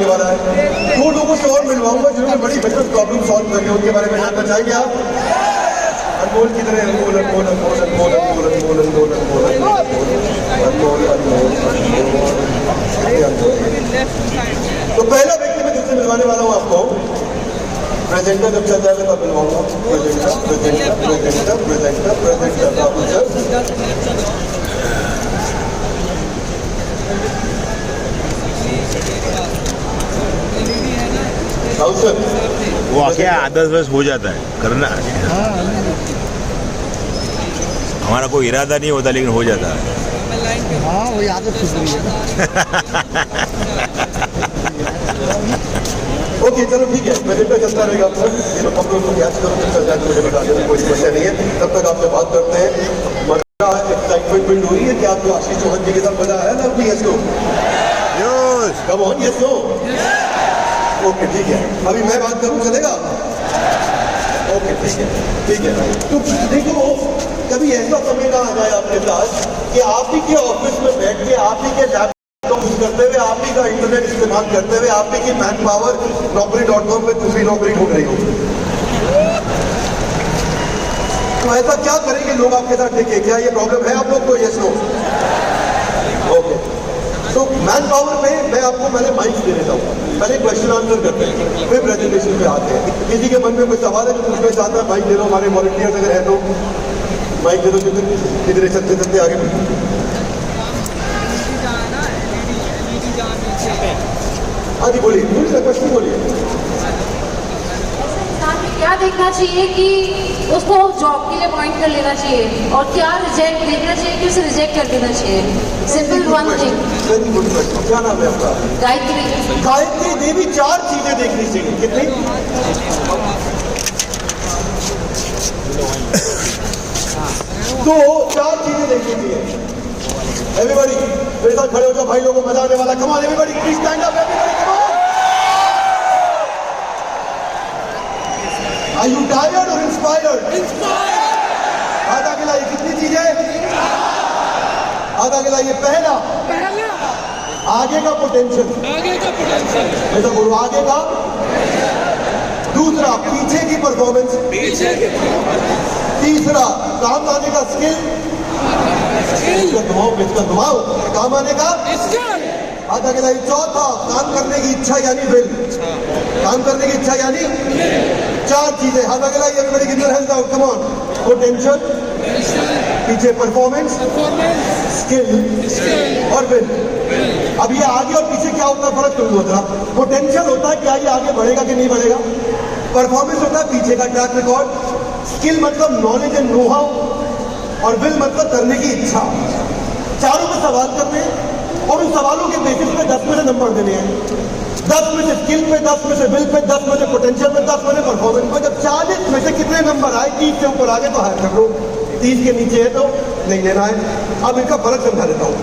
वाला है। 2 लोगों से और मिलवाऊंगा जिन्होंने बड़ी बिजनेस प्रॉब्लम सॉल्व करी है, उनके बारे में जानना चाहेंगे आप? अनमोल किधर है? अनमोल अनमोल अनमोल अनमोल अनमोल अनमोल अनमोल अनमोल अनमोल। तो पहला व्यक्ति मैं जिससे मिलवाने वाला हूँ आपको, प्रेजेंटर जब चल जाएगा तब मिलवाऊंगा। Presenter presenter presenter presenter presenter Rahul sir. Rahul sir वो आके आदत बस हो जाता है करना। हमारा कोई इरादा नहीं होता लेकिन हो जाता है। हाँ वही आदत छूट गई है ना। ओके चलो ठीक है, प्रेजेंटर चलता रहेगा। ये लोग हम लोग याद करो, जब चल जाए तो मुझे बता देना, कोई समस्या नहीं है। तब तक आपसे बात करते हैं। मजा एक्साइटमेंट बिल्ड हो रही है कि आपको आशीष चौहान जी के साथ मजा आया ना? Yes no? Come on, yes no? Okay ठीक है, अभी मैं बात करूं चलेगा? ओके ठीक है ठीक है। तो देखो कभी ऐसा समय ना आ जाए आपके साथ कि आप ही के ऑफिस में बैठ के आप ही के लैपटॉप यूज करते हुए, आप ही का इंटरनेट इस्तेमाल करते हुए, आप ही की मैन पावर naukri.com पे दूसरी नौकरी ढूंढ रही हो। तो ऐसा क्या करेंगे लोग आपके साथ टिके? क्या ये प्रॉब्लम है आप लोग को? Yes no? ओके, तो मैन पावर में मैं आपको पहले माइक दे देता हूँ, पहले क्वेश्चन आंसर करते हैं, फिर प्रेजेंटेशन पे आते हैं। किसी के मन में कोई सवाल है जो पूछना चाहता है, माइक दे दो। हमारे वॉलंटियर्स अगर है तो माइक दे दो। किधर चलते चलते आगे हाँ जी बोलिए, क्वेश्चन बोलिए। क्या देखना चाहिए कि उसको जॉब के लिए पॉइंट कर लेना चाहिए, और क्या रिजेक्ट देखना चाहिए कि उसे रिजेक्ट कर देना चाहिए? Simple one thing. Very good question. क्या नाम है आपका? गायत्री। गायत्री देवी, 4 चीजें देखनी चाहिए। कितनी? तो 4 चीजें देखनी चाहिए। एवरीबॉडी मेरे साथ खड़े हो जाओ, भाई लोगों को मजा आने वाला। Come on everybody, please stand up everybody, come on. Are you tired or inspired? Inspired. हाथ आगे लाइए। कितनी चीजें? हाथ आगे लाइए। पहला आगे का पोटेंशियल, ऐसा बोलो, आगे का। दूसरा पीछे की परफॉर्मेंस, तीसरा काम आने का स्किल, इसका घुमाओ काम आने का हाथ आगे लाइए। चौथा काम करने की इच्छा यानी विल, काम करने की इच्छा यानी 4 चीजें। हाथ आगे लाइए। Everybody give your hands out, come on. Potential, पीछे परफॉर्मेंस, स्किल और विल। अब ये आगे और पीछे क्या होता है फर्क करूंगा जरा। पोटेंशियल होता है क्या ये आगे बढ़ेगा कि नहीं बढ़ेगा। परफॉर्मेंस होता है पीछे का ट्रैक रिकॉर्ड। स्किल मतलब नॉलेज एंड नो हाउ, और विल मतलब करने की इच्छा। चारों में सवाल करने हैं और उन सवालों के बेसिस पे 10 में से नंबर देने हैं। 10 में से स्किल पे, 10 में से विल पे, 10 में से पोटेंशियल पे, 10 में से परफॉर्मेंस पे। जब 40 में से कितने नंबर आए, 30 से ऊपर आगे तो हायर कर लो, 30 के नीचे है तो नहीं लेना है। अब इनका फर्क समझा देता हूं।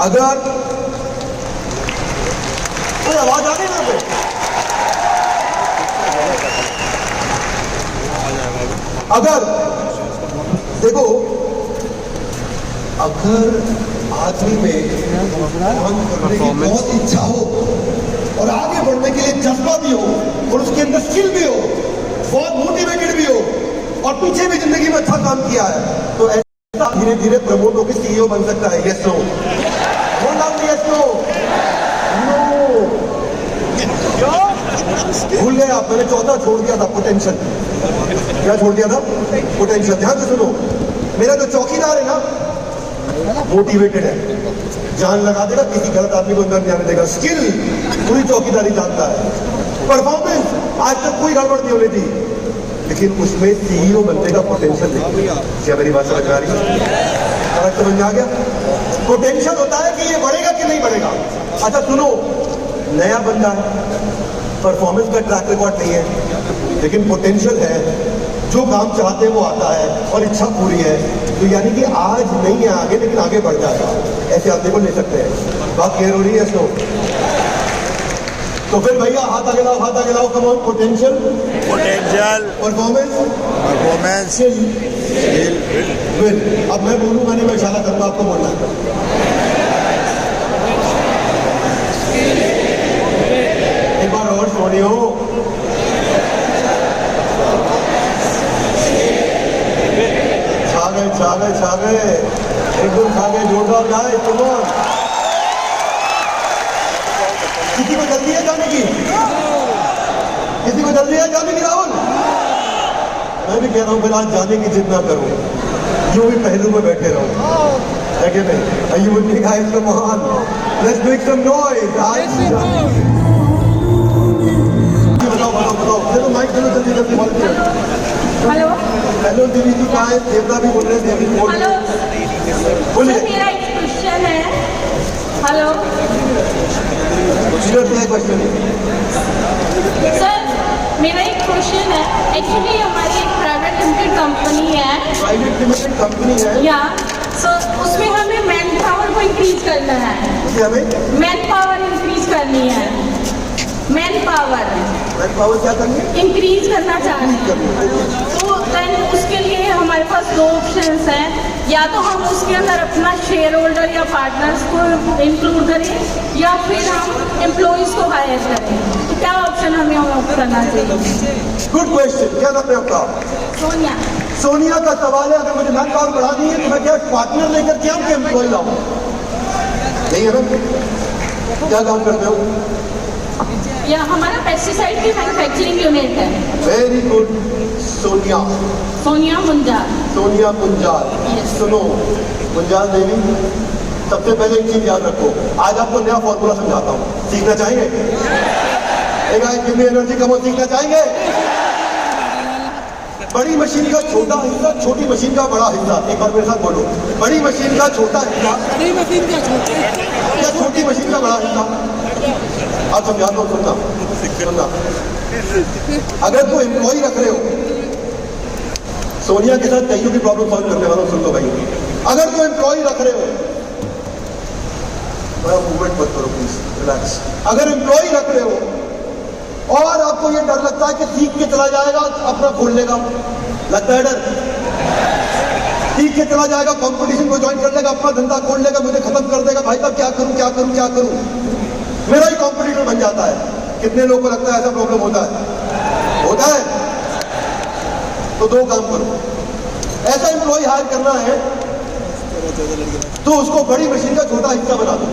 अगर कोई आवाज आ गई ना पे, अगर देखो, अगर आदमी में काम करने की बहुत इच्छा हो और आगे बढ़ने के लिए जज्बा भी हो और उसके अंदर स्किल भी हो, बहुत मोटिवेटेड भी हो और पीछे भी जिंदगी में अच्छा काम किया है, तो ऐसा धीरे धीरे प्रमोट होकर सीईओ बन सकता है। Yes no? Yes no? भूल गए आप, मैंने चौथा छोड़ दिया था, पोटेंशियल। क्या छोड़ दिया था? पोटेंशियल। ध्यान से सुनो, मेरा जो चौकीदार है ना मोटिवेटेड है, जान लगा देगा, किसी गलत आदमी को अंदर नहीं आने देगा। स्किल पूरी चौकीदारी जानता है। परफॉर्मेंस आज तक कोई गड़बड़ नहीं होने दी, लेकिन उसमें सीईओ बनने का पोटेंशियल देखिए। क्या मेरी बात समझ आ रही है? फर्क समझ में आ गया? पोटेंशियल होता है कि ये बढ़ेगा कि नहीं बढ़ेगा। अच्छा सुनो, नया बंदा है, परफॉर्मेंस का ट्रैक रिकॉर्ड नहीं है, लेकिन पोटेंशियल है, जो काम चाहते हैं वो आता है और इच्छा पूरी है, तो यानी कि आज नहीं है आगे, लेकिन आगे बढ़ जाएगा। ऐसे आदमी को ले सकते हैं। बात क्लियर हो रही है? इसको तो फिर भैया हाथ आगे लाओ, हाथ आगे लाओ। Come on. Potential, performance, will. अब मैं बोलूंगा नहीं, मैं इशारा करूंगा, आपको बोलना है। छा गए एकदम खा गए जोरदार गाए तुम। किसी को जल्दी है जाने की? किसी को जल्दी है जाने की राहुल? मैं भी कह रहा हूँ फिर आज जाने की जिद ना करो, यूं भी पहलू में बैठे रहो। है कि नहीं? Are you with me guys? Come on, let's make some noise. बताओ चलो माइक चलो जल्दी जल्दी बोल के। हेलो हेलो देवी जी कहाँ है? देवता भी बोल रहे हैं, देवी बोल हेलो बोलिए। सर, मेरा एक क्वेश्चन है। हेलो क्वेश्चन सर, मेरा एक क्वेश्चन है। एक्चुअली हमारी एक प्राइवेट लिमिटेड कंपनी है, प्राइवेट लिमिटेड कंपनी है या उसमें हमें मैन पावर को इंक्रीज करना है। क्या हमें मैन पावर इंक्रीज करनी है। मैन पावर क्या करनी है? इंक्रीज करना चाह रहे हैं, तो देन उसके लिए हमारे पास दो ऑप्शंस हैं। या तो हम उसके अंदर अपना शेयर होल्डर या पार्टनर्स को इंक्लूड करें, या फिर हम एम्प्लॉइज को हायर करें। तो क्या ऑप्शन हमें ऑप्ट करना चाहिए? Good question. क्या नाम है आपका? सोनिया। सोनिया का सवाल है, अगर मुझे मैन पावर बढ़ा दी है तो मैं क्या पार्टनर लेकर के आऊँ कि एम्प्लॉय लाऊं? नहीं है ना? क्या काम करते हो? या हमारा पेस्टिसाइड की मैन्युफैक्चरिंग यूनिट है। Very good Sonia. सोनिया मुंजाल। सोनिया मुंजाल। सुनो मुंजाल देवी, सबसे पहले एक चीज याद रखो, आज आपको नया फॉर्मूला समझाता हूँ, सीखना चाहेंगे? गिव मी एनर्जी, कम सीखना चाहेंगे? बड़ी मशीन का छोटा हिस्सा, छोटी मशीन का बड़ा हिस्सा। एक बार मेरे साथ बोलो, बड़ी मशीन का छोटा हिस्सा या छोटी मशीन का बड़ा हिस्सा। आप समझाता हूँ, सुनना। अगर तो एम्प्लॉय रख रहे हो, सोनिया के साथ कईयों की प्रॉब्लम सॉल्व करने वाला हूं, सुन लो भाई। अगर तो एम्प्लॉय रख रहे हो, मूवमेंट मत करो प्लीज, रिलैक्स। अगर एम्प्लॉय रख रहे हो और आपको ये डर लगता है कि सीख के चला जाएगा, अपना खोल लेगा, लगता है डर, सीख के चला जाएगा, कंपटीशन को ज्वाइन कर लेगा, अपना धंधा खोल लेगा, मुझे खत्म कर देगा, भाई साहब क्या करूं क्या करूं क्या करूं, मेरा ही कॉम्पिटिटर बन जाता है। कितने लोगों को लगता है ऐसा प्रॉब्लम होता है? होता है। तो दो काम करो, ऐसा एम्प्लॉय हायर करना है तो उसको बड़ी मशीन का छोटा हिस्सा बना दो।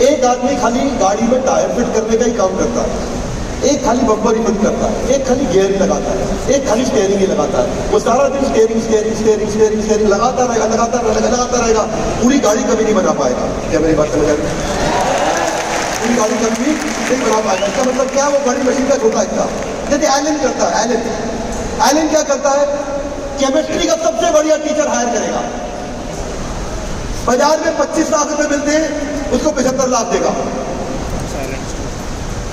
एक आदमी खाली गाड़ी में टायर फिट करने का ही काम करता है, एक खाली बम्पर ही फिट करता है, एक खाली गियर ही लगाता है, एक खाली स्टीयरिंग ही लगाता है। वो सारा दिन steering steering steering steering steering लगाता रहेगा, पूरी गाड़ी कभी नहीं बना पाएगा। क्या मेरी बात समझ आ रही? पूरी गाड़ी कभी नहीं बना पाएगा। इसका मतलब क्या? वो बड़ी मशीन का छोटा हिस्सा। जैसे एलन करता है, एलन क्या करता है? केमिस्ट्री का सबसे बढ़िया टीचर हायर करेगा, बाजार में 25 लाख रुपए मिलते हैं, उसको 75 लाख देगा।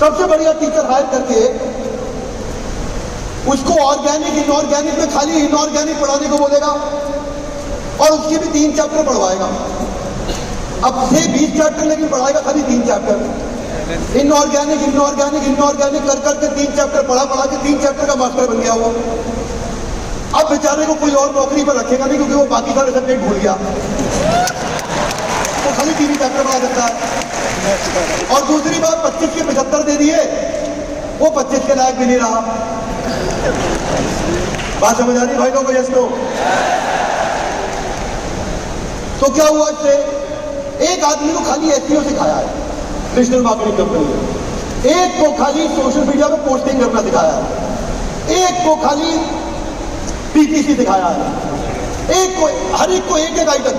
सबसे बढ़िया टीचर हायर करके उसको ऑर्गेनिक इनऑर्गेनिक में खाली इनऑर्गेनिक पढ़ाने को बोलेगा और उसके भी 3 चैप्टर पढ़वाएगा। अब से 20 चैप्टर लेकिन पढ़ाएगा खाली 3 चैप्टर। इनऑर्गेनिक इनऑर्गेनिक इनऑर्गेनिक कर करके 3 चैप्टर पढ़ा के 3 चैप्टर का मास्टर बन गया वो। अब बेचारे को कोई और नौकरी पर रखेगा नहीं, क्योंकि वो बाकी सारे सब्जेक्ट भूल गया, तो खाली 3 चैप्टर पढ़ा सकता है। और दूसरी बात, 25 के 75 दे दिए, वो 25 के लायक भी नहीं रहा। बात समझ आ रही भाई लोगों? Yes no? तो क्या हुआ इससे? एक आदमी को खाली एसईओ सिखाया है डिजिटल मार्केटिंग कंपनी में, एक को खाली सोशल मीडिया पे पोस्टिंग करना सिखाया है, एक को खाली पीपीसी सिखाया है, एक को, हर एक को एक आइटम।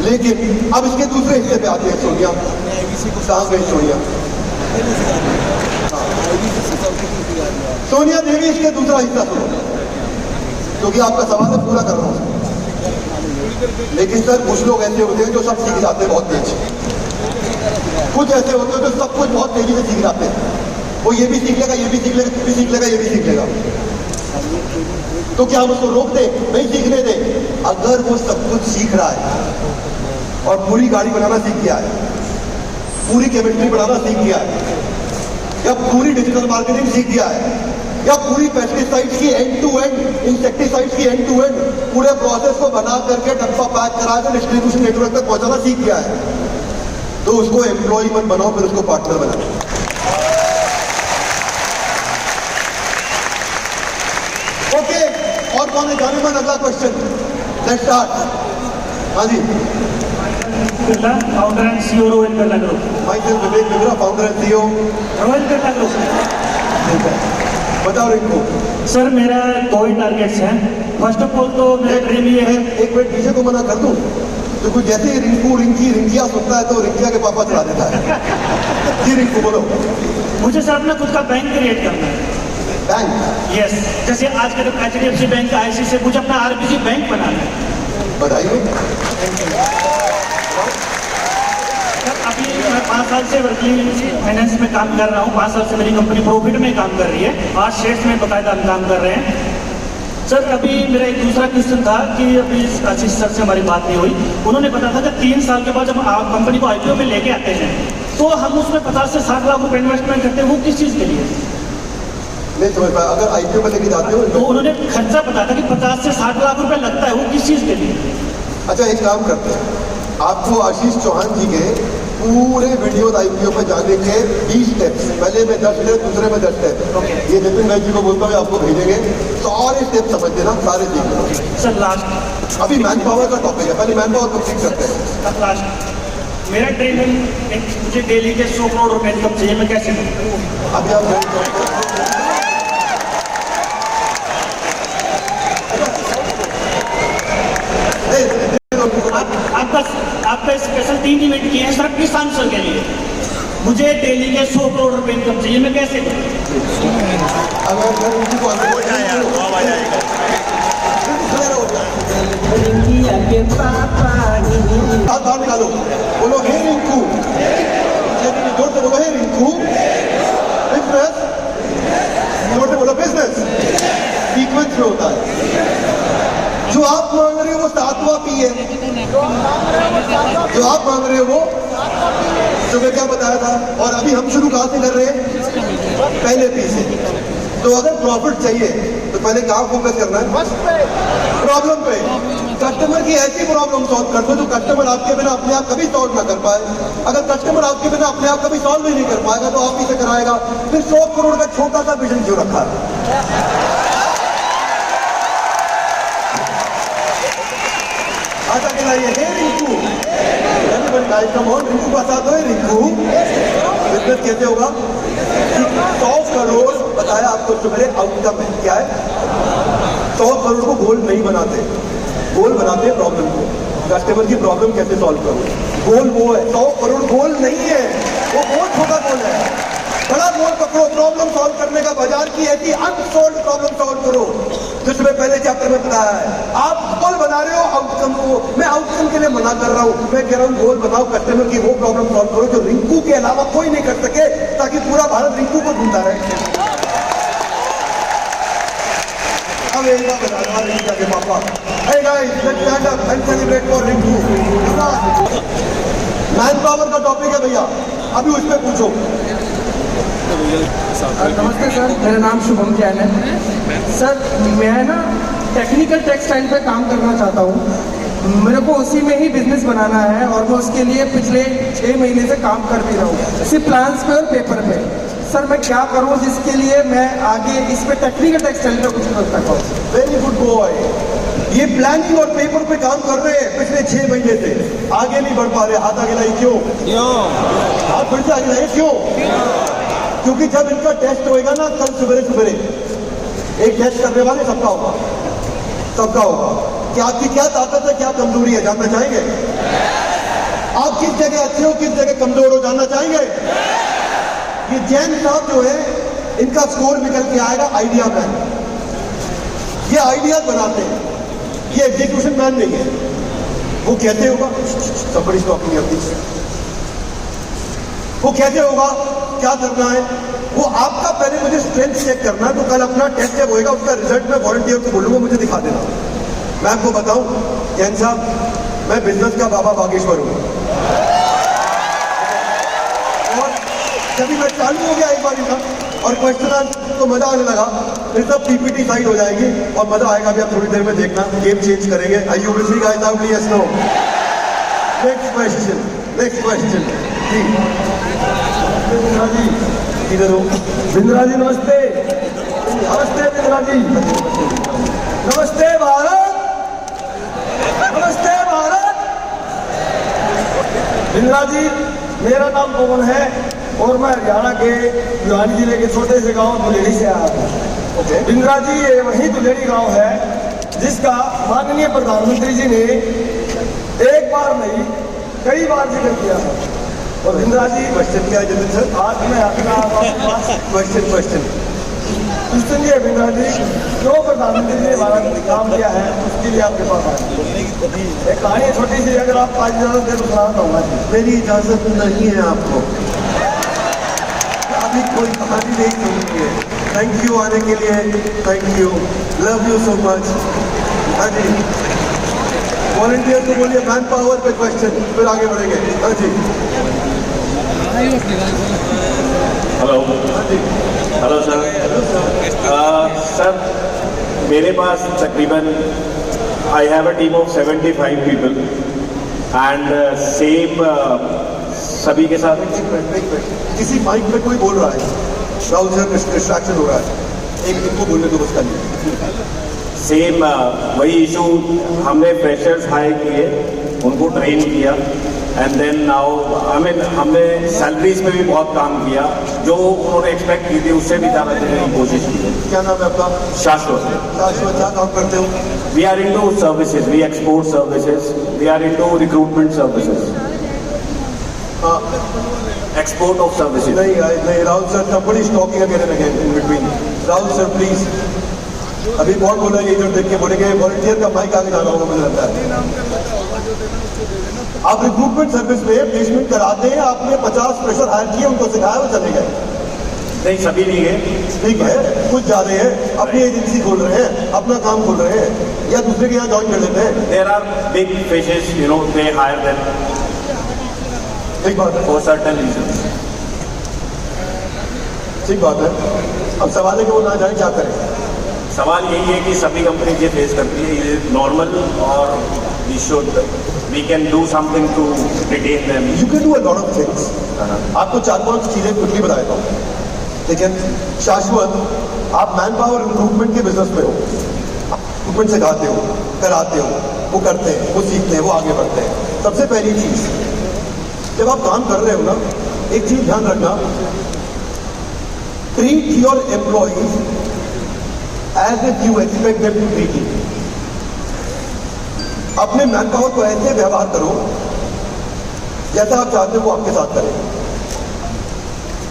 लेकिन अब इसके दूसरे हिस्से पे आती है सोनिया। कहां गई सोनिया? सोनिया देवी, इसके दूसरा हिस्सा सुनो, क्योंकि आपका सवाल है पूरा कर रहा हूं। लेकिन सर कुछ लोग ऐसे होते हैं जो सब सीख जाते हैं बहुत तेज, कुछ ऐसे होते हैं जो सब कुछ बहुत तेजी से सीख जाते हैं। वो ये भी सीख लेगा, ये भी सीख लेगा, ये भी सीख लेगा, ये भी सीख लेगा। तो क्या हम उसको रोक दे? नहीं सीखने दे। अगर वो सब कुछ सीख रहा है और पूरी गाड़ी बनाना सीख गया है, पूरी केमिस्ट्री बनाना सीख गया है, या पूरी डिजिटल मार्केटिंग सीख गया है, या पूरी पेस्टिसाइड्स की एंड टू एंड, इंसेक्टिसाइड्स की एंड टू एंड पूरे प्रोसेस को बना करके डब्बा पैक करा कर डिस्ट्रीब्यूशन नेटवर्क तक पहुंचाना सीख गया है, तो उसको एम्प्लॉय मत बनाओ, फिर उसको पार्टनर बनाओ। ओके, और कौन है? जाने मन अगला क्वेश्चन। Let's start. हाँ जी, Birla, founder and CEO Royal Birla group. Myself Vivek Birla, founder and CEO Royal Birla group. बताओ रिंकू। सर मेरा 2 ही टारगेट्स हैं। फर्स्ट ऑफ ऑल तो मेरा ड्रीम ये है। एक मिनट पीछे को मना कर दूं, तो कुछ जैसे ही रिंकू रिंकी रिंकिया सुनता है तो रिंकिया के पापा चला देता है। जी रिंकू बोलो। मुझे सर अपना खुद का बैंक क्रिएट करना है। बैंक? यस, जैसे आज का HDFC बैंक, ICICI, मुझे अपना RBC बैंक बनाना है। बताइए। सर अभी मैं 5 साल से वर्किंग फाइनेंस में काम कर रहा हूँ। 5 साल से मेरी कंपनी प्रॉफिट में काम कर रही है। 8 शेयर्स में बाकायदा हम काम कर रहे हैं। सर अभी मेरा एक दूसरा क्वेश्चन था कि अभी आशीष सर से हमारी बात नहीं हुई। उन्होंने बताया था कि 3 साल के बाद जब आप कंपनी को IPO में लेके आते हैं तो हम उसमें 50 से 60 लाख रुपए इन्वेस्टमेंट करते हैं। वो किस चीज़ के लिए? नहीं समझ पाया। अगर IPO में लेके जाते हो तो उन्होंने खर्चा बताया था कि 50 से 60 लाख रुपए लगता है। वो किस चीज़ के लिए? अच्छा एक काम करते हैं, आपको आशीष चौहान जी के पूरे वीडियो IPO पे जाने के 20 स्टेप्स, पहले में 10 स्टेप, दूसरे में 10 स्टेप, ये नितिन भाई जी को बोलता हूँ आपको भेजेंगे। सारे स्टेप समझ लेना, सारे देख लो। सर लास्ट, अभी मैन पावर का टॉपिक है, पहले मैन पावर कंप्लीट करते हैं। लास्ट मेरा ड्रीम है मुझे डेली के 100 करोड़ रुपए इनकम चाहिए। मैं कैसे करूँ? अभी आप आपका स्पेशल 3 इवेंट किए हैं सर किस आंसर के लिए। मुझे डेली के 100 करोड़ रुपए इनकम चाहिए। मैं कैसे करूँ? अगर रिंकू को हो जाए यार, वो आ जाएगा। हाथ बाहर निकालो, बोलो हे रिंकू, जोर से बोलो हे रिंकू। बिजनेस, जोर से बोलो बिजनेस सीक्वेंस में होता है। जो आप मांग रहे हो वो 7वां पी है। जो आप मांग रहे हो वो सुबह क्या बताया था। और अभी हम शुरू कहाँ से कर रहे हैं? पहले पी से। तो अगर प्रॉफिट चाहिए तो पहले कहाँ फोकस करना है? प्रॉब्लम पे। कस्टमर की ऐसी प्रॉब्लम सॉल्व कर दो जो कस्टमर आपके बिना अपने आप कभी सॉल्व ना कर पाए। अगर कस्टमर आपके बिना अपने आप कभी सॉल्व ही नहीं कर पाएगा तो आप ही से कराएगा। फिर 100 करोड़ का छोटा सा विजन क्यों रखा है? आजा खिलाइए हे रिंकू। कम ऑन रिंकू का साथ हो रिंकू। बिजनेस कैसे होगा? 100 करोड़ बताया आपको सुबह आउटकम है क्या है? 100 करोड़ को गोल नहीं बनाते, गोल बनाते हैं प्रॉब्लम को। कस्टमर की प्रॉब्लम कैसे सॉल्व करो, गोल वो है। 100 करोड़ गोल नहीं है, वो बहुत छोटा गोल है। बड़ा गोल पकड़ो, प्रॉब्लम सॉल्व करने का। बाजार की ऐसी अनसॉल्व प्रॉब्लम सॉल्व करो जिसमें पहले चैप्टर में बताया है। आप गोल बना रहे हो आउटकम को, मैं आउटकम के लिए मना कर रहा हूं। मैं कह रहा हूं गोल बनाओ, कस्टमर की वो प्रॉब्लम सॉल्व करो जो रिंकू के अलावा कोई नहीं कर सके, ताकि पूरा भारत रिंकू को ढूंढता रहे। अब एक बार बता रहा रिंकू के पापा, hey guys, let's stand up and celebrate for Rinku. Man power का टॉपिक है भैया, अभी उस पर पूछो। नमस्ते सर, मेरा नाम शुभम जैन है। सर मैं ना टेक्निकल टेक्सटाइल पे काम करना चाहता हूँ। मेरे को उसी में ही बिजनेस बनाना है और मैं उसके लिए पिछले 6 महीने से काम कर भी रहा हूँ, सिर्फ प्लान्स पे और पेपर पे। सर मैं क्या करूँ जिसके लिए मैं आगे इस पे टेक्निकल टेक्सटाइल पे कुछ कर सकता हूँ? Very good boy. ये प्लानिंग और पेपर पे काम कर रहे हैं पिछले 6 महीने से, आगे नहीं बढ़ पा रहे। हाथ आगे लाइए, क्यों? हाथ फिर से आगे लाइए, क्यों? क्योंकि जब इनका टेस्ट होएगा ना कल सवेरे सवेरे, एक टेस्ट करने वाले सबका होगा, सबका होगा कि आपकी क्या ताकत है, क्या कमजोरी है, जानना चाहेंगे? आप किस जगह अच्छे हो, किस जगह कमजोर हो, जानना चाहेंगे? ये जैन साहब जो है इनका स्कोर निकल के आएगा आइडिया मैन। ये आइडिया बनाते हैं, ये एग्जीक्यूशन मैन नहीं है। वो कैसे होगा? somebody is talking here, please। वो कैसे होगा, क्या करना है? वो आपका पहले मुझे स्ट्रेंथ चेक करना है। तो कल अपना टेस्ट जब होएगा उसका रिजल्ट मैं वॉलंटियर को बोलूंगा, मुझे दिखा देना। मैं आपको बताऊं जैन साहब, मैं बिजनेस का बाबा बागेश्वर हूं। और जब मैं चालू हो गया एक बार इनका और क्वेश्चन तो मजा आने लगा, फिर सब PPT साइड हो जाएगी और मजा आएगा। अभी आप थोड़ी देर में देखना, गेम चेंज करेंगे। Are you will see guys out? Yes no? Next question जी। बिंद्रा जी इधर हो। बिंद्रा जी नमस्ते। नमस्ते बिंद्रा जी। नमस्ते भारत। बिंद्रा जी, मेरा नाम पवन है और मैं हरियाणा के भिवानी जिले के छोटे से गांव दुलेरी से आया हूँ। बिंद्रा जी, ये वही दुलेरी गांव है जिसका माननीय प्रधानमंत्री जी ने एक बार नहीं कई बार जिक्र किया है। और बिंद्रा जी, क्वेश्चन क्या है जतिन सर? आज मैं अपना क्वेश्चन ये बिंद्रा जी, जो प्रधानमंत्री जी ने हमारा काम किया है उसके लिए आपके पास आए। एक कहानी छोटी सी, अगर आप 5 इजाजत दे तो सुनाना चाहूँगा। मेरी इजाजत नहीं है आपको, अभी कोई कहानी नहीं सुननी है। थैंक यू आने के लिए, thank you, love you so much. हाँ जी, वॉलंटियर को बोलिए मैन पावर पे क्वेश्चन, फिर आगे बढ़ेंगे। हाँ जी, हेलो हाँ जी, हेलो सर। सर, मेरे पास तकरीबन I have a team of 75 people and same सभी के साथ। किसी माइक पे कोई बोल रहा है, राहुल सर डिस्ट्रैक्शन हो रहा है, एक इनको बोलने दो बस खाली। सेम वही इशू, हमने फ्रेशर्स हायर किए, उनको ट्रेन किया एंड देन नाउ हमने सैलरीज पे भी बहुत काम किया, जो उन्होंने एक्सपेक्ट की थी उससे भी ज़्यादा देने की कोशिश की है। क्या नाम है आपका? शाश्वत। शाश्वत, क्या काम करते हो? We are into services, we export services, we are into recruitment services, हाँ, एक्सपोर्ट ऑफ सर्विसेज। नहीं, Rahul sir somebody is talking again in between. Rahul sir please, अभी बहुत बोला ये इधर देख के बोलेंगे, वॉलंटियर का माइक आगे जाना होगा मुझे लगता है। आप रिक्रूटमेंट सर्विस में प्लेसमेंट कराते हैं, आपने 50 फ्रेशर हायर किए, उनको सिखाया, वो चले गए। नहीं, सभी नहीं है। ठीक है, कुछ ज्यादा है, अपनी एजेंसी खोल रहे हैं, अपना काम खोल रहे हैं, या दूसरे के यहाँ ज्वाइन कर लेते हैं। There are big fishes, you know, they hire them ठीक बात है, फॉर सर्टेन रीजंस। ठीक बात है। अब सवाल है कि वो ना जाए, क्या करें? सवाल यही है कि सभी कंपनी ये फेस करती है, ये नॉर्मल, और we can do something to retain them. You can do a lot of things. आपको 4-5 चीजें क्विकली बता देता हूँ। लेकिन शाश्वत, आप मैन पावर रिक्रूटमेंट के बिजनेस में हो, रिक्रूटमेंट सिखाते हो, कराते हो, वो करते हैं, वो सीखते हैं, वो आगे बढ़ते हैं। सबसे पहली चीज, जब आप काम कर रहे हो ना, एक चीज ध्यान रखना, treat your employees as if you expect them to treat you. अपने मैन पावर को ऐसे व्यवहार करो जैसा आप चाहते हो वो आपके साथ करें।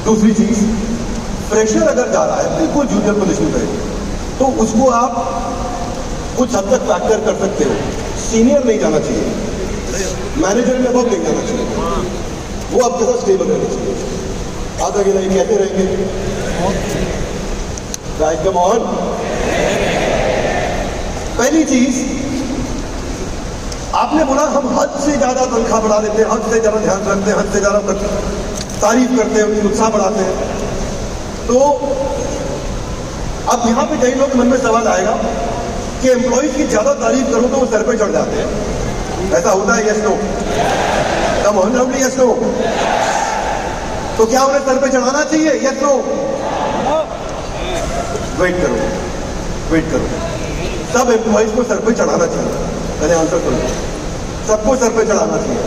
दूसरी चीज, फ्रेशर अगर जा रहा है बिल्कुल जूनियर पोजीशन पे, तो उसको आप कुछ हद तक फैक्टर कर सकते हो। सीनियर नहीं जाना चाहिए, मैनेजर में बहुत नहीं जाना चाहिए, वो आपके साथ स्टेबल रहना चाहिए। आगे नहीं कहते रहेंगे गाइस, कम ऑन। पहली चीज, आपने बोला हम हद से ज्यादा तनख्वाह बढ़ा देते हैं, हद से ज्यादा ध्यान रखते हैं, हद से ज्यादा तारीफ करते हैं, उनकी उत्साह बढ़ाते हैं। तो अब यहां पे कई लोग के मन में सवाल आएगा कि एम्प्लॉइज की ज्यादा तारीफ करो तो वो सर पे चढ़ जाते हैं, ऐसा होता है? Yes no? Come on roundly, yes no? तो क्या उन्हें सर पे चढ़ाना चाहिए? Yes no? वेट करो, सब एम्प्लॉइज को सर पे चढ़ाना चाहिए। मैंने आंसर करो, सबको सर पे चढ़ाना चाहिए,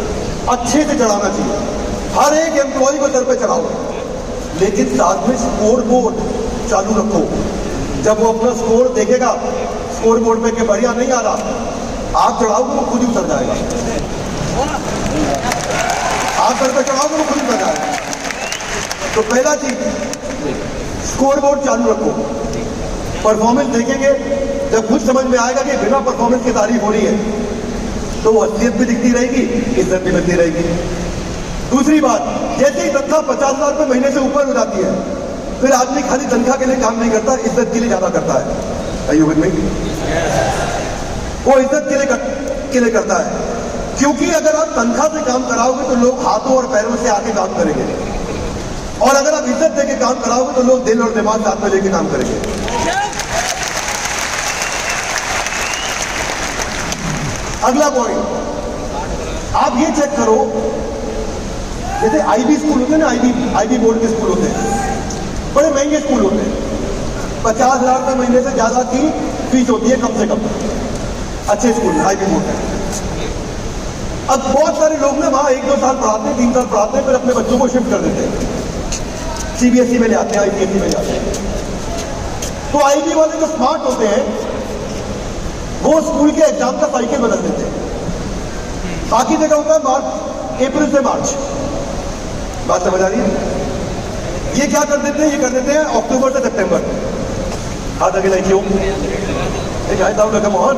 अच्छे से चढ़ाना चाहिए, हर एक एम्प्लॉय को सर पे चढ़ाओ, लेकिन साथ में स्कोर बोर्ड चालू रखो। जब वो अपना स्कोर देखेगा, स्कोर बोर्ड पे कि बढ़िया नहीं आ रहा, आप चढ़ाओगे वो खुद ही उतर जाएगा। आप सर पे चढ़ाओगे वो खुद ही उतर जाएगा। तो पहला चीज, स्कोर बोर्ड चालू रखो, परफॉर्मेंस देखेंगे, जब कुछ समझ में आएगा कि बिना परफॉर्मेंस की तारीफ हो रही है, तो वो असलियत भी दिखती रहेगी, इज्जत भी मिलती रहेगी। दूसरी बात, जैसे ही तनख्वाह 50,000 रुपये महीने से ऊपर हो जाती है, फिर आदमी खाली तनख्वाह के लिए काम नहीं करता, इज्जत के लिए ज्यादा करता है। Are you with me? वो इज्जत के लिए करता है, क्योंकि अगर आप तनख्वाह से काम कराओगे तो लोग हाथों और पैरों से आके काम करेंगे, और अगर आप इज्जत देके काम कराओगे तो लोग दिल और दिमाग साथ में लेके काम करेंगे। अगला पॉइंट, आप ये चेक करो, जैसे आईबी स्कूल होते हैं ना, आईबी बोर्ड के स्कूल होते हैं, बड़े महंगे स्कूल होते हैं, 50,000 रुपये महीने से ज्यादा की फीस होती है कम से कम, अच्छे स्कूल में आईबी बोर्ड में। अब बहुत सारे लोग ना वहाँ 1-2 साल पढ़ाते हैं, 3 साल पढ़ाते हैं, फिर अपने बच्चों को शिफ्ट कर देते हैं, CBSE में ले आते हैं, ICSE में ले आते हैं। तो IB वाले जो स्मार्ट होते हैं वो स्कूल के एग्जाम का साइकिल बदल देते हैं। बाकी जगह होता है मार्च, अप्रैल से मार्च। बात समझ आ रही है? ये क्या कर देते हैं, ये कर देते हैं अक्टूबर से सितंबर। हाथ आगे लाइए, मोहन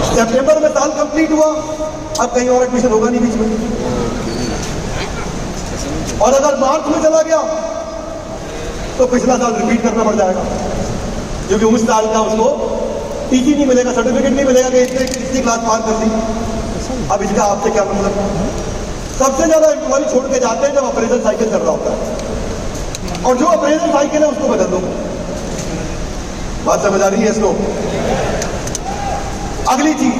सितंबर में साल कंप्लीट हुआ, अब कहीं और एडमिशन होगा नहीं बीच में। और अगर मार्च में चला गया तो पिछला साल रिपीट करना पड़ जाएगा, क्योंकि उस साल का उसको टीसी नहीं मिलेगा, सर्टिफिकेट नहीं मिलेगा कि इतनी क्लास पार कर दी। अब इसका आपसे क्या मतलब? सबसे ज्यादा एम्प्लॉय छोड़ के जाते हैं जब अप्रेजल साइकिल चल रहा होता है, और जो अप्रेजल साइकिल है उसको बदल दो। बात समझ आ रही है इसको? अगली चीज,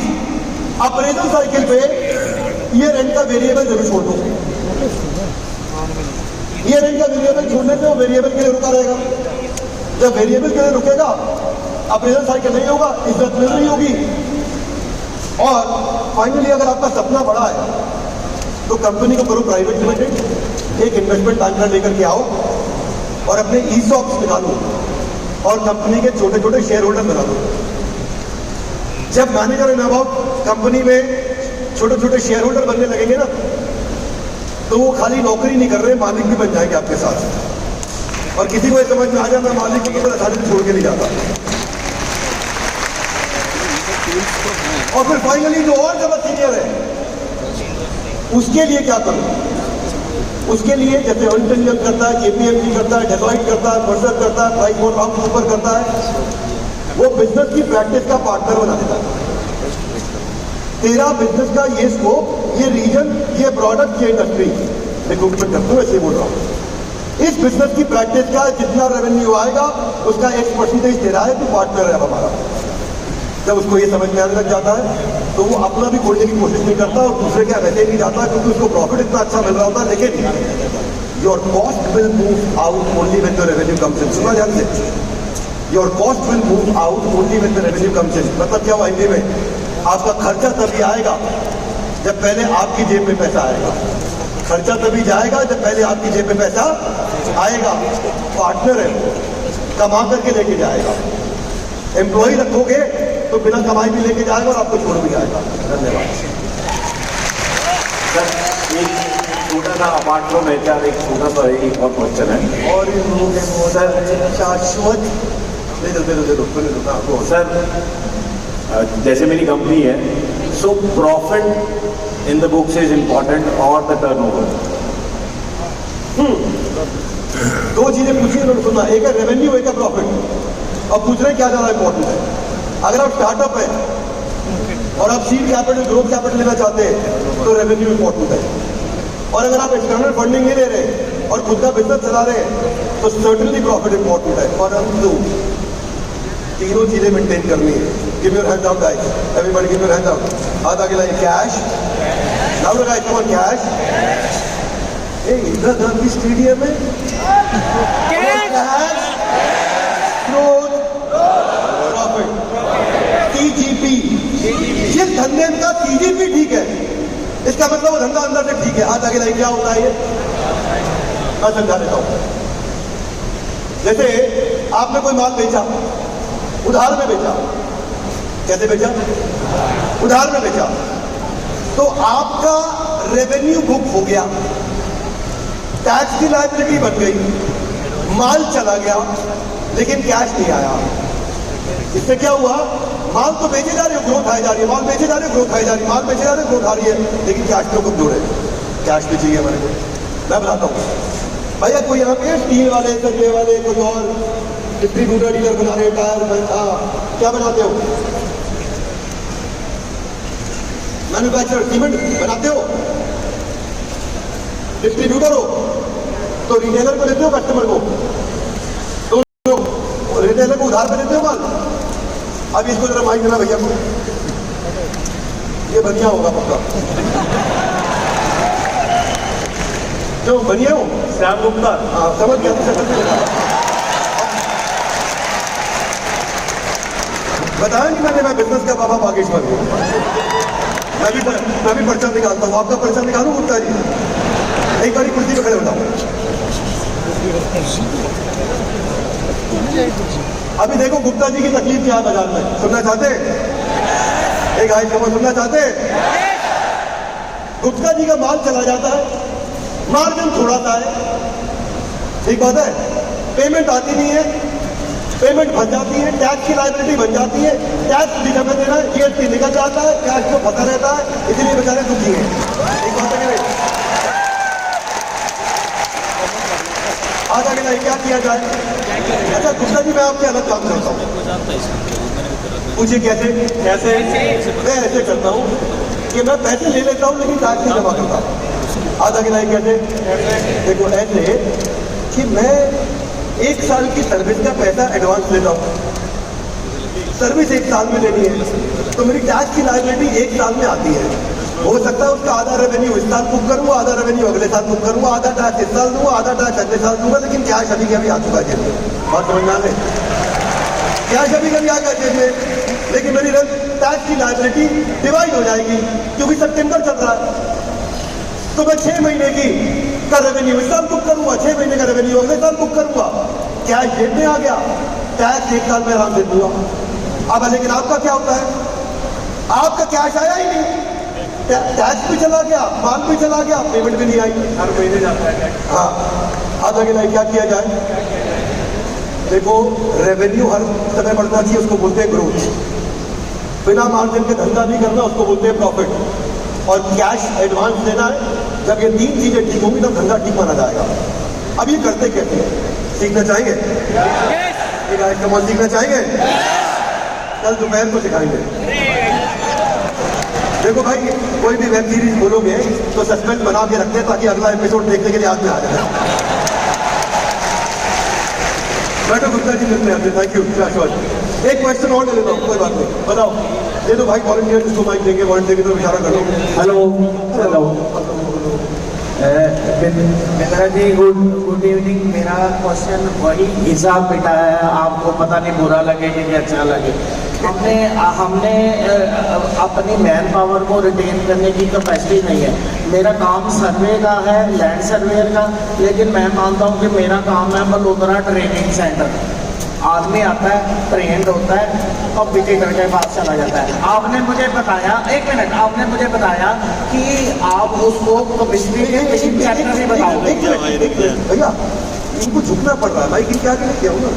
अप्रेजल साइकिल पे ईयर एंड का वेरिएबल जरूर छोड़ दो। ईयर एंड का वेरिएबल छोड़ने से वो वेरिएबल के लिए रुका रहेगा। जब वेरिएबल के लिए रुकेगा, अप्रेजल साइकिल नहीं होगा, इज्जत मिल रही होगी। और फाइनली अगर आपका सपना बड़ा है तो कंपनी को करो प्राइवेट लिमिटेड, एक इन्वेस्टमेंट बैंकर लेकर के आओ और अपने ESOPs निकालो और कंपनी के छोटे छोटे शेयर होल्डर बना दो। जब मैनेजर एंड अबाउट कंपनी में छोटे छोटे शेयर होल्डर बनने लगेंगे ना, तो वो खाली नौकरी नहीं कर रहे, मालिक भी बन जाएंगे आपके साथ। और किसी को ये समझ में आ जाता, मालिक को तो आसानी से छोड़ के नहीं जाता। और फिर फाइनली जो और ज्यादा सीनियर है उसके लिए क्या करूं? उसके लिए जैसे अर्नस्ट एंड यंग करता है, KPMG करता है, डेलॉइट करता है, मर्सर करता है, प्राइसवाटरहाउसकूपर करता है, वो बिजनेस की प्रैक्टिस का पार्टनर बना देता है। तेरा बिजनेस का ये स्कोप, ये रीजन, ये प्रोडक्ट, ये इंडस्ट्री, रिक्रूटमेंट करते हुए ऐसे बोल रहा हूँ। इस बिजनेस की प्रैक्टिस का जितना रेवेन्यू आएगा उसका X% दे रहा है, तो पार्टनर है हमारा। जब उसको ये समझ में आने लग जाता है तो वो अपना भी खोलने की कोशिश नहीं करता और दूसरे के वैसे ही नहीं जाता, क्योंकि उसको प्रॉफिट इतना अच्छा मिल रहा होता है। लेकिन your cost will move out only when the revenue comes in. सुना ध्यान से, your cost will move out only when the revenue comes in. मतलब क्या हुआ हिंदी में? आपका खर्चा तभी आएगा जब पहले आपकी जेब में पैसा आएगा। खर्चा तभी जाएगा जब पहले आपकी जेब में पैसा आएगा। पार्टनर है, कमा करके लेके जाएगा। एम्प्लॉय रखोगे तो बिना कमाई भी लेके जाएगा और आपको छोड़ भी जाएगा। धन्यवाद सर। एक छोटा सा अपार्ट फ्रॉम HR एक छोटा सा एक और क्वेश्चन है। और इन लोगों के सर शाश्वत दे दो सर, जैसे मेरी कंपनी है, so profit in the books is important और द टर्नओवर। दो चीजें पूछी उन्होंने, सुना। एक है रेवेन्यू, एक है प्रॉफिट। अब पूछ रहे हैं क्या ज्यादा इंपॉर्टेंट है। अगर आप स्टार्टअप है और आप सीड कैपिटल, ग्रोथ कैपिटल लेना चाहते हैं तो रेवेन्यू इंपॉर्टेंट है। और अगर आप एक्सटर्नल फंडिंग नहीं ले रहे और खुद का बिजनेस चला रहे हैं तो सर्टेनली प्रॉफिट इंपॉर्टेंट है। परंतु तीनों चीजें मेंटेन करनी है। Give your hand out guys, everybody give your hand out. हाथ आगे लाइए। Cash, now guys come on, cash. Indira Gandhi stadium में कैश, ग्रोथ, प्रॉफिट, TGP। जिस धंधे का TGP ठीक है, इसका मतलब वो धंधा अंदर से ठीक है। हाथ आगे लाइए। क्या होता है ये? मैं समझा देता हूं। जैसे आपने कोई माल बेचा, उधार में बेचा। कैसे बेचा? उधार में बेचा। तो आपका रेवेन्यू बुक हो गया, टैक्स की लायबिलिटी बन गई, माल चला गया, लेकिन कैश नहीं आया। इससे क्या हुआ? माल तो बेचे जा रहे हो, ग्रोथ आई जा रही है, माल बेचे जा रहे हो, ग्रोथ आई जा रही है, माल बेचे जा रहे हो, ग्रोथ आ रही है, लेकिन कैश तो कमजोर है। कैश भी चाहिए हमारे को। मैं बताता हूँ भैया, कोई यहाँ पे स्टील वाले, सरिये वाले, कोई और डिस्ट्रीब्यूटर, डीलर बना रहे, टायर, क्या बनाते हो? मैन्युफैक्चर, सीमेंट बनाते हो, डिस्ट्रीब्यूटर हो, तो रिटेलर को देते हो, कस्टमर को, तो रिटेलर को उधार पे देते हो माल। अब इसको जरा माइक देना भैया को, ये बढ़िया होगा पक्का। जो बढ़िया हो, श्याम गुप्ता। हाँ समझ गया, बताया नहीं मैंने, मैं बिजनेस का बाबा बागेश्वर हूँ। मैं भी पर्चा निकालता हूँ, आपका पर्चा निकालूं गुप्ता जी? एक बारी कुर्सी पे खड़े हो जाओ। अभी देखो गुप्ता जी की तकलीफ क्या है बाजार में, सुनना चाहते? एक हाई खबर सुनना चाहते? गुप्ता जी का माल चला जाता है, मार्जिन थोड़ा सा है, ठीक बात है, पेमेंट आती नहीं है, पेमेंट बन जाती है, टैक्स की लायबिलिटी बन जाती है, टैक्स भी जमा देना है, जीएसटी निकल जाता है, टैक्स को पता रहता है, इसलिए बेचारे दुखी हैं। एक बात है कि नहीं? आज आगे नहीं क्या किया जाए? अच्छा गुप्ता जी, मैं आपके अलग काम करता हूँ। पूछिए कैसे? कैसे? मैं ऐसे करता हूँ कि मैं पैसे ले लेता हूँ लेकिन टैक्स नहीं जमा करता। आज आगे नहीं कैसे? देखो ऐसे कि मैं 1 साल की सर्विस का पैसा एडवांस लेता हूँ, सर्विस 1 साल में लेनी है, तो मेरी टैक्स की लायबिलिटी 1 साल में आती है। हो सकता है उसका आधा रेवेन्यू इस साल बुक करूँगा, आधा रेवेन्यू अगले साल बुक करूँगा, आधा टैक्स इस साल दूंगा, आधा टैक्स अगले साल दूंगा, लेकिन कैश अभी कभी आ चुका है जेब में। बात समझ में आ गई? कैश अभी कभी आ गया जेब में, लेकिन मेरी टैक्स की लायबिलिटी डिवाइड हो जाएगी क्योंकि सितंबर चल रहा है, तो मैं 6 महीने की का रेवेन्यू इस साल बुक करूंगा, 6 महीने का रेवेन्यू अगले साल बुक करूंगा, कैश जेब में आ गया, टैक्स 1 साल में आराम से दूंगा। अब लेकिन आपका क्या होता है? आपका कैश आया ही नहीं, टैक्स भी चला गया, माल भी चला गया, पेमेंट भी नहीं आई, हर महीने जाता है। हाँ, अब आगे क्या किया जाए? देखो रेवेन्यू हर समय बढ़ना चाहिए, उसको बोलते हैं ग्रोथ। बिना मार्जिन के धंधा नहीं करना, उसको बोलते हैं प्रॉफिट। और कैश एडवांस देना है, जब ये 3 चीजें ठीक होंगी तब धंधा ठीक माना जाएगा। अब ये करते कैसे हैं? सीखना चाहेंगे? एक आज कमाल सीखना चाहेंगे? कल दोपहर को सिखाएंगे। देखो भाई, कोई भी वेब सीरीज बोलोगे तो सस्पेंस बना के रखते हैं ताकि अगला एपिसोड देखने के लिए हाथ में आ जाए। बैठो गुप्ता जी, मिलते हैं। Thank you. एक क्वेश्चन और ले लेता हूँ, कोई बात नहीं, बताओ। दे दो भाई, वॉलंटियर जिसको माइक देंगे, वॉलंटियर की तरफ इशारा कर दो। हेलो हेलो मित्रा जी, गुड इवनिंग। मेरा क्वेश्चन वही हिसाब बेटा है, आपको पता नहीं बुरा लगे कि अच्छा लगे। हमने अपनी मैन पावर को रिटेन करने की कैपेसिटी नहीं है। मेरा काम सर्वे का है, लैंड सर्वेयर का, लेकिन मैं मानता हूँ कि मेरा काम है बलोदरा ट्रेनिंग सेंटर। आदमी आता है, ट्रेंड होता है और विकेटर के पास चला जाता है। आपने मुझे बताया, 1 मिनट, आपने मुझे बताया कि आप उसको कमिश्नरी के किसी चैप्टर में बताओगे। भैया इनको झुकना पड़ रहा है भाई, क्या किया हूँ ना,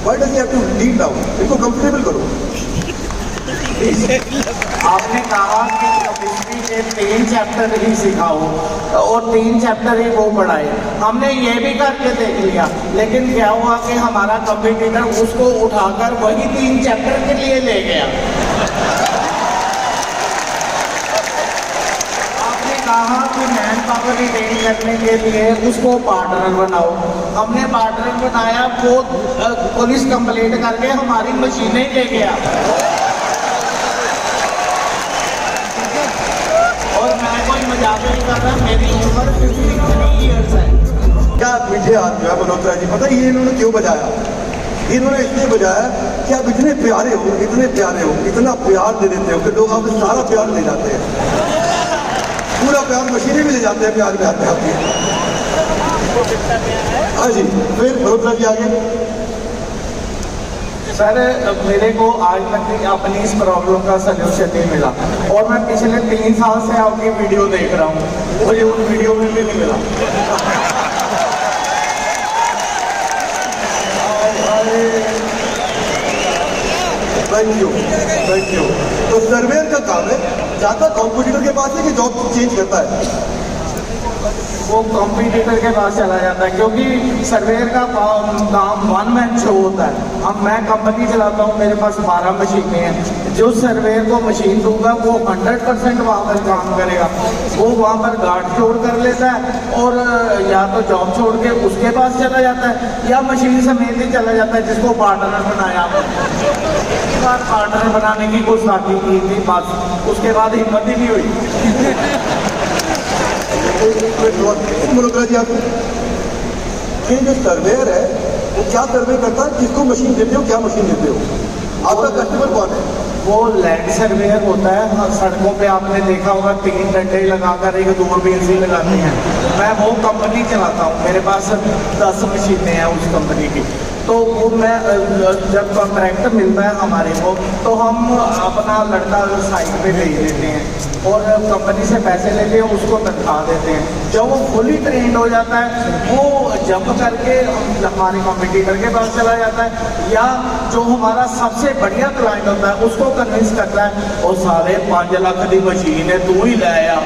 why does he have to lead down? इनको कंफर्टेबल करो। आपने कहा कि केमिस्ट्री के 3 चैप्टर ही सिखाओ और 3 चैप्टर ही वो पढ़ाए। हमने ये भी करके देख लिया, लेकिन क्या हुआ कि हमारा कंपटीटर उसको उठाकर वही 3 चैप्टर के लिए ले गया। आपने कहा कि मैन पावर रिटेन करने के लिए उसको पार्टनर बनाओ। हमने पार्टनर बनाया, वो पुलिस कंप्लेंट करके हमारी मशीनें ले गया। और मैं कोई मजाक नहीं कर रहा, मेरी उम्र 53 ईयर्स है। क्या मीठे आदमी है मल्होत्रा जी, पता है ये इन्होंने क्यों बजाया? इन्होंने इसलिए बजाया कि आप इतने प्यारे हो, इतने प्यारे हो, इतना प्यार दे देते हो कि लोग आपसे सारा प्यार ले जाते हैं, पूरा प्यार मशीनें भी ले जाते हैं प्यार में आते आते। हाँ जी, फिर मल्होत्रा जी आगे। सर मेरे को आज तक अपनी इस प्रॉब्लम का सलूशन नहीं मिला, और मैं पिछले 3 साल से आपकी वीडियो देख रहा हूँ, मुझे उन वीडियो में भी नहीं मिला। Thank you, thank you. तो सर्वेयर का काम है, जाता कॉम्पिटिटर के पास है कि जॉब चेंज करता है? वो कॉम्पिटिटर के पास चला जाता है, क्योंकि सर्वेयर का काम 1 मैन शो होता है। अब मैं कंपनी चलाता हूँ, मेरे पास 12 मशीनें हैं। जो सर्वेयर को मशीन दूंगा वो 100% वहाँ पर काम करेगा। वो वहाँ पर गार्ड छोड़ कर लेता है, और या तो जॉब छोड़ के उसके पास चला जाता है, या मशीन समेत ही चला जाता है जिसको पार्टनर बनाया। एक बार पार्टनर बनाने की गुस्ताखी की थी, बस उसके बाद हिम्मत ही नहीं हुई। मल्होत्रा जी, आप ये जो सर्वेयर है वो क्या सर्वे करता है? किसको मशीन देते हो, क्या मशीन देते हो? आपका कस्टमर कौन है? वो लैंड सर्वेयर होता है। हाँ, सड़कों पे आपने देखा होगा 3 डंडे लगाकर एक दूरबीन सी लगाते हैं। मैं वो कंपनी चलाता हूँ, मेरे पास 10 मशीनें हैं उस कंपनी की। तो वो मैं जब कॉन्ट्रैक्ट मिलता है हमारे को, तो हम अपना लड़का साइट पे भेज देते हैं और कंपनी से पैसे लेते हैं, उसको तनख्वाह देते हैं। जब वो फुली ट्रेंड हो जाता है, वो जंप करके हमारे कॉम्पिटिटर के पास चला जाता है, या जो हमारा सबसे बढ़िया क्लाइंट होता है उसको कन्विंस करता है, और सारे 5 लाख की मशीन है, तू ही ले आया।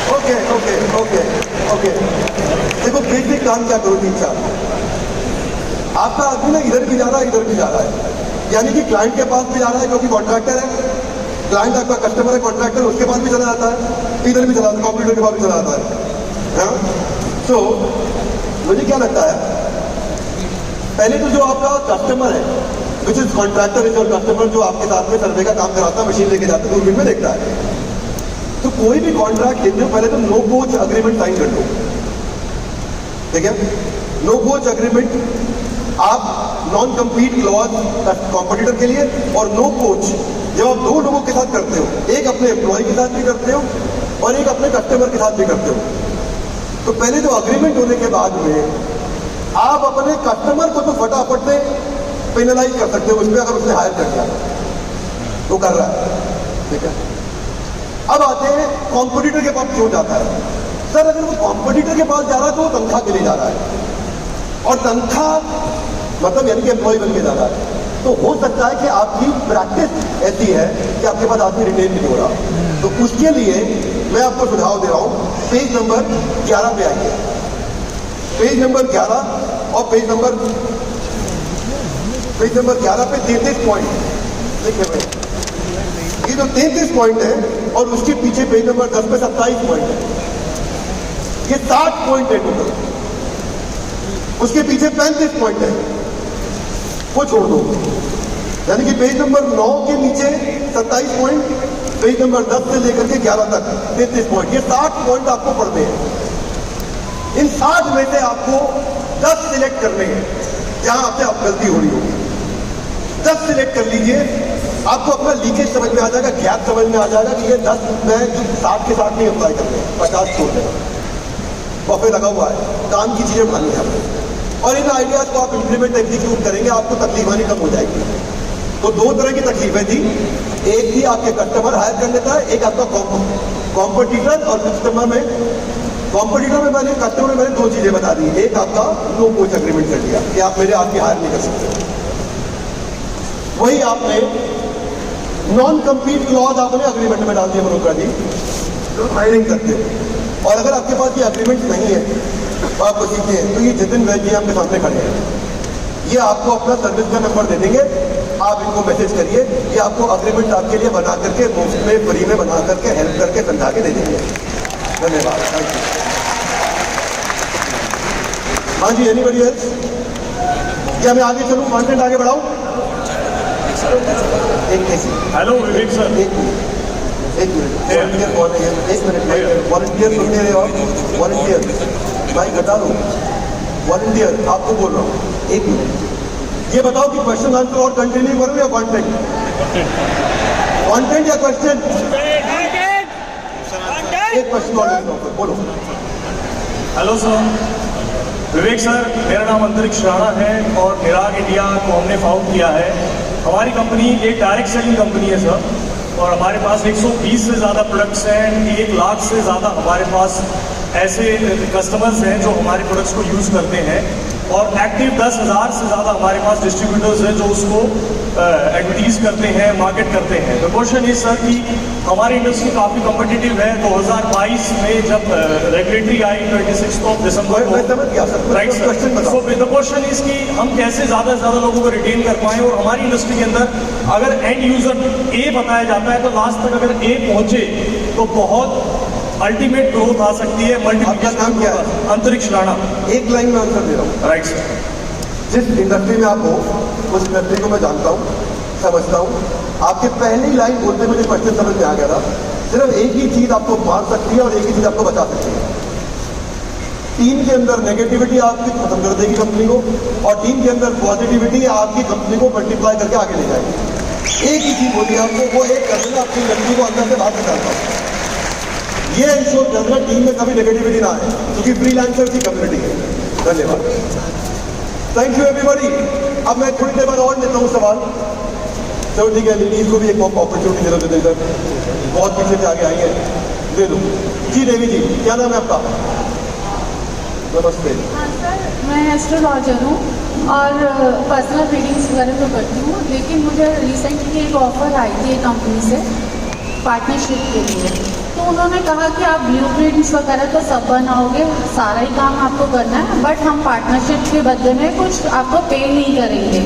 ओके ओके ओके ओके, देखो बेसिक काम क्या करो 3-4। आपका आदमी ना इधर भी जा रहा है, इधर भी जा रहा है, यानी कि क्लाइंट के पास भी जा रहा है क्योंकि कॉन्ट्रैक्टर है, क्लाइंट आपका कस्टमर है, कॉन्ट्रैक्टर उसके पास भी चला जाता है, इधर भी चला जाता है, कंप्यूटर के पास भी चला जाता है। हाँ, तो मुझे क्या लगता है, पहले तो जो आपका कस्टमर है, which is contractor is your customer, जो आपके साथ में सर्वे का काम कराता है, मशीन लेके जाता है, दूरबीन में देखता है, तो कोई भी कॉन्ट्रैक्ट देते हो पहले तो नो पोच अग्रीमेंट साइन कर लो, ठीक है। नो पोच अग्रीमेंट आप नॉन कम्पीट क्लॉज कॉम्पिटिटर के लिए, और नो पोच जब आप 2 लोगों के साथ करते हो, एक अपने एम्प्लॉय के साथ भी करते हो और एक अपने कस्टमर के साथ भी करते हो, तो पहले तो अग्रीमेंट होने के बाद में आप अपने कस्टमर को तो फटाफट से पेनलाइज कर सकते हो उस पर, अगर उसने हायर कर दिया तो कर रहा है, ठीक है। अब आते हैं कॉम्पिटिटर के पास क्यों जाता है। सर अगर वो कॉम्पिटिटर के पास जा रहा है तो वो तनख्वाह के लिए जा रहा है, और तनख्वाह मतलब यानी कि एम्प्लॉय बन के जा रहा है, तो हो सकता है कि आपकी प्रैक्टिस ऐसी है कि आपके पास आदमी रिटेन नहीं हो रहा। तो उसके लिए मैं आपको सुझाव दे रहा हूं, पेज नंबर 11 पे आइए, पेज नंबर 11 और पेज नंबर 11 पे 33 पॉइंट लिखे हुए। ये जो 33 पॉइंट है और उसके पीछे पेज नंबर 10 पे 27 पॉइंट है, ये 60 पॉइंट है टोटल, उसके पीछे 35 पॉइंट है, वो छोड़ दो। यानी कि पेज नंबर 9 के नीचे 27 पॉइंट, पेज नंबर 10 से लेकर के 11 तक 33 पॉइंट, ये 60 पॉइंट आपको पढ़ने हैं। इन 60 में से आपको 10 सिलेक्ट करने हैं जहां आपसे आप गलती हो रही होगी। 10 सिलेक्ट कर लीजिए, आपको अपना लीकेज समझ में आ जाएगा, गैप समझ में आ जाएगा कि ये 10 में 60 के साथ नहीं अप्लाई करने, 50 छोड़ देना, बफे लगा हुआ है, काम की चीजें उठानी है आपको, और इन आइडियाज को आप इंप्लीमेंट एग्जीक्यूट करेंगे, आपको तकलीफानी कम हो जाएगी। तो 2 तरह की तकलीफें थी, एक थी आपके कस्टमर हायर कर लेता है, एक आपका कॉम्पिटिटर। और कस्टमर में मैंने 2 चीजें बता दी, एक आपका नो पोच एग्रीमेंट कर दिया कि आप मेरे आदमी हायर नहीं कर सकते, वही आपने नॉन कम्पीट क्लॉज आपने अग्रीमेंट में डाल दिया मनोकरा जी, तो हायरिंग करते हो। और अगर आपके पास ये अग्रीमेंट नहीं है तो आपको सीखते हैं, तो ये जितिन वैद जी आपके सामने खड़े हैं, ये आपको अपना सर्विस का नंबर दे देंगे, आप इनको मैसेज करिए, ये आपको अग्रीमेंट आपके लिए बना करके मुफ्त में फ्री में बना करके हेल्प करके समझा के दे देंगे। धन्यवाद, थैंक यू। हाँ जी, एनीबडी एल्स? क्या मैं आगे चलूँ, कंटेंट आगे बढ़ाऊँ? हेलो विवेक सर, एक मिनट वॉलंटियर सुनते रहे, और वॉलंटियर भाई घटा लो, वॉलंटियर आपको बोल रहा हूँ, 1 मिनट ये बताओ कि क्वेश्चन आंसर और कंटिन्यू करूँ या कंटेंट या क्वेश्चन? एक क्वेश्चन और बोलो। हेलो सर, विवेक सर, मेरा नाम अंतरिक्ष राणा है और निराग इंडिया को हमने फाउंड किया है। हमारी कंपनी एक डायरेक्ट सेलिंग कंपनी है सर, और हमारे पास 120 से ज़्यादा प्रोडक्ट्स हैं, 1 लाख से ज़्यादा हमारे पास ऐसे कस्टमर्स हैं जो हमारे प्रोडक्ट्स को यूज़ करते हैं, और एक्टिव 10,000 से ज़्यादा हमारे पास डिस्ट्रीब्यूटर्स हैं जो उसको एडवर्टीज करते हैं, मार्केट करते हैं। द क्वेश्चन इज सर कि हमारी इंडस्ट्री काफ़ी कॉम्पिटिटिव है। 2022 में जब रेगुलेटरी आई 26 दिसंबर को, right sir, so the question is कि हम कैसे ज़्यादा से ज़्यादा लोगों को रिटेन कर पाएँ, और हमारी इंडस्ट्री के अंदर अगर एंड यूज़र ए बताया जाता है तो लास्ट तक अगर ए पहुँचे तो बहुत अल्टीमेट ग्रोथ आ सकती है। आपका नाम क्या है? अंतरिक्ष राणा। एक लाइन में आंसर दे रहा हूँ। Right sir. जिस इंडस्ट्री में आप हो उस इंडस्ट्री को मैं जानता हूँ, समझता हूँ। आपके पहली लाइन बोलते मुझे क्वेश्चन समझ में आ गया था। सिर्फ एक ही चीज आपको मार सकती है और एक ही चीज आपको बचा सकती है। टीम के अंदर नेगेटिविटी आपकी खत्म कर देगी कंपनी को, और टीम के अंदर पॉजिटिविटी आपकी कंपनी को मल्टीप्लाई करके आगे ले जाएगी। एक ही चीज बोली आपको, वो एक कर देना अपनी लड़की को अंदर से बाहर निकालता हूँ। ये इंश्योर कर देना टीम में कभी नेगेटिविटी ना आए, क्योंकि फ्रीलांसर की कम्युनिटी है। धन्यवाद, थैंक यू एवरीबॉडी। अब मैं थोड़ी देर बाद और लेता हूँ सवाल। चलो ठीक है, लेडीज को भी एक अपॉर्चुनिटी दे दो जल्दी सर, बहुत पीछे से आगे आई है, दे दो। जी देवी जी, क्या नाम है आपका? नमस्ते। हाँ सर, मैं एस्ट्रोलॉजर हूँ और पर्सनल रीडिंग्स वगैरह तो करती हूँ, लेकिन मुझे रिसेंटली एक ऑफ़र आई थी एक कंपनी से पार्टनरशिप के लिए। तो उन्होंने कहा कि आप ब्लूप्रिंट्स वगैरह तो सब बनाओगे, सारा ही काम आपको करना है, बट हम पार्टनरशिप के बदले में कुछ आपको पे नहीं करेंगे,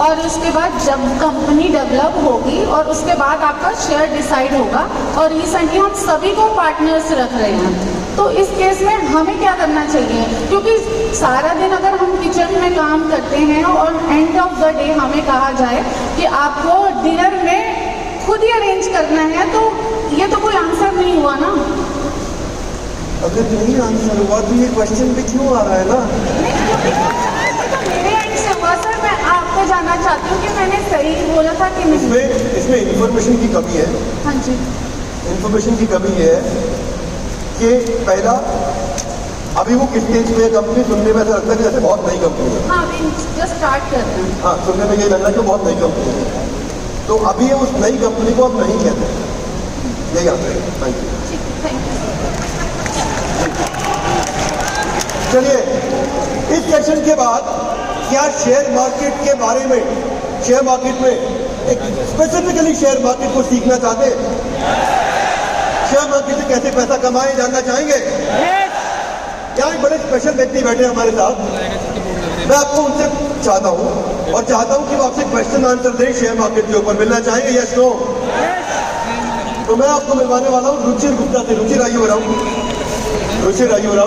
और उसके बाद जब कंपनी डेवलप होगी और उसके बाद आपका शेयर डिसाइड होगा। और रिसेंटली हम सभी को पार्टनर्स रख रहे हैं, तो इस केस में हमें क्या करना चाहिए? क्योंकि सारा दिन अगर हम किचन में काम करते हैं और एंड ऑफ द डे हमें कहा जाए कि आपको डिनर में खुद ही अरेंज करना है, तो ये तो कोई आंसर नहीं हुआ ना। अगर नहीं आंसर हुआ तो ये क्वेश्चन भी क्यों आ रहा है ना? मेरे एंड से हुआ सर, मैं आपको जानना चाहती हूँ कि मैंने सही बोला था कि नहीं। इसमें इंफॉर्मेशन की कमी है। हाँ जी, इंफॉर्मेशन की कमी है कि पहला, अभी वो किस स्टेज पे है कंपनी? सुनने में ऐसा लगता है कि जैसे बहुत नई कंपनी है। हाँ, अभी जस्ट स्टार्ट कर रहे हैं। हाँ, सुनने में ये लग रहा है कि बहुत नई कंपनी है, तो अभी उस नई कंपनी को आप नहीं कहते, यही आता है। Thank you. Thank you. चलिए, इस सेशन के बाद क्या शेयर मार्केट के बारे में, शेयर मार्केट में एक स्पेसिफिकली शेयर मार्केट को सीखना चाहते हैं? शेयर मार्केट से कैसे पैसा कमाए जानना चाहेंगे? यहाँ एक बड़े स्पेशल व्यक्ति बैठे हैं हमारे साथ, मैं आपको उनसे चाहता हूँ और चाहता हूँ कि वो आपसे क्वेश्चन आंसर दें शेयर मार्केट के ऊपर। मिलना चाहेंगे? Yes no? तो मैं आपको मिलवाने वाला हूँ रुचिर गुप्ता से। रुचिर आइए, हो रहा हूँ, रुचिर आइए, हो रहा हूँ।